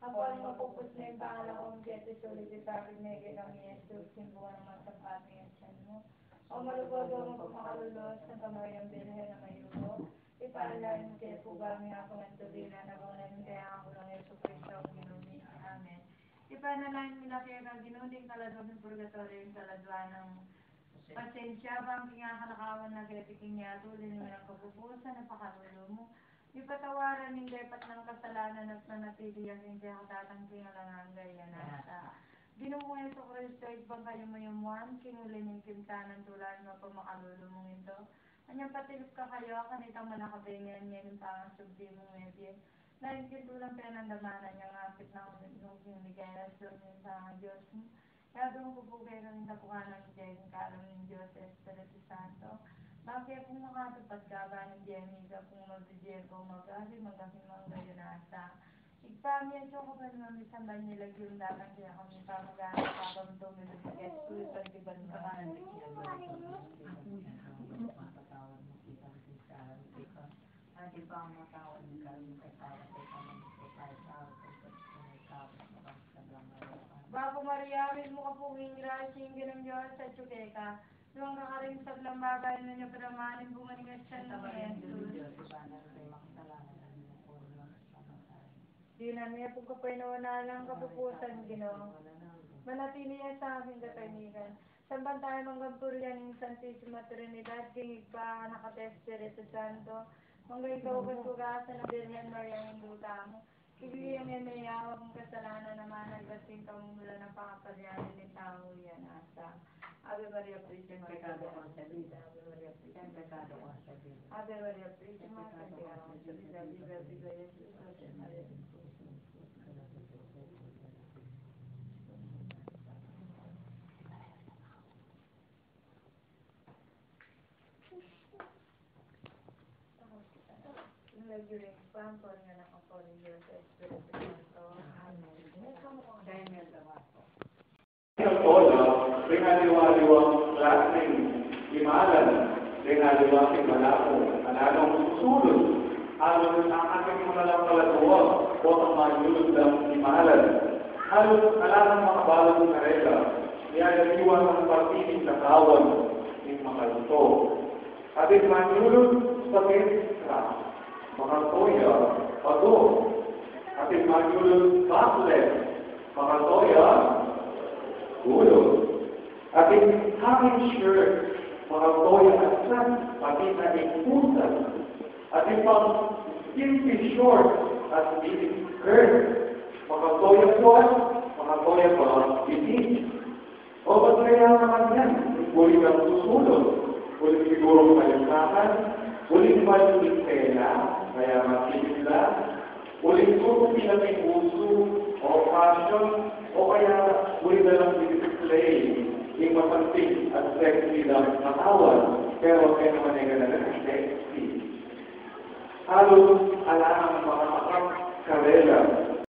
Ako ang mapupos na yung pangalan kong Jete Sulit sa akin na ikinang Yesus, simbuhan naman sa pating at siyan mo. O malugod o magpapakalulos ng kamay ang bilhin na may ulo. Ipaalalain kayo po ba ang akong entubina na gawin kaya ako ng Yesu Cristo ang ginuni. Amen. Ipanalain nila kayo ng ginuning kaladwang ng purgatorio yung kaladwa ng pasensya bang kingakalakawan na gretiking niya tulin mo ng kapupusan na pakalulo mo. Ipatawaran ng dapat ng kasalanan at nanatili ang hindi ako tatangking alangang gaya na sa Ginumuhay sa Kristo, ibang kayo mayumuan, kinulin yung kintanan tulad mo pa makalulo mong ito. Anyang patilip ka kayo, kanitang manakabengan niya yung pangasubdi mong medye. Dahil kintulang pinandamanan niyang apit na nung kinigay na yung sa Diyos mo. Gagawin ko po kayo ng tapukanan ng Diyos, ng kalam ng Diyos, Espiritu Santo. Bakit kung makatupad ka ba ng Diyaniga, kung magbibigyan ko mag-ari, mag-ahimang gayon asa. Igpamyan ko pa naman isang banyilag yung datang kaya kami pamagana sa akong tumilibigay ko yung pag-iban ka ka. Ati pa ang matawad ng kami katawad ay pamagkakay Bago Maria, rin mo ka pong ingrasing ginang Diyos sa Chukeka. Doon ka rin sa blambagay na niya paramanin bumaningas siya ng Jesus. Di na niya po kapainuwanan ng kapupusan, Ginoo. Manatili yan sa aking katahimikan. Samban tayo manggampuryan ng Santissima Trinidad, kingig pa nakate Espiritu Santo. Mangga ikaw kasugasan ng Birhen Maria ang induta mo. Kibigyan niya na iyawag ng kasalanan naman nagdating kang mula ng pangaparyari ni tao yan asa. Ave Maria Purísima, pecado concebida. Ave Maria Purísima, pecado concebida. Ave Maria Purísima, pecado concebida. Viva, viva Jesús, Ave Maria. Nag-during pan, por nga nakapon ng Diyos, Espiritu Santo. Amen. Daniel Damasco. Pinaliwaliwang klaseng imalan, pinaliwasing malako, ananong susunod, halos ang aking mga lang palatuwag, o ang mayulog ng imalan. Halos alam mga balong karela, niyayaliwan ang pagtinig na kawan ng mga luto. At ang mayulog sa Petra, mga toya, pago. At ang mayulog baklet, mga toya, ulo. At ang hangin shirt, mga toya at san, pati na ikutan. At ang pang skimpy short at biting skirt, mga toya suat, mga toya pa biting. O ba't kaya naman yan? Uli kang susunod. Uli siguro kalintakan. Uli malulit tela, kaya matibigla. Uli suko pinatay uso o fashion, o kaya uli na lang display yung mapanting at sexy lang matawan, pero kaya naman ay ganun sexy. Halos ala ang mga karela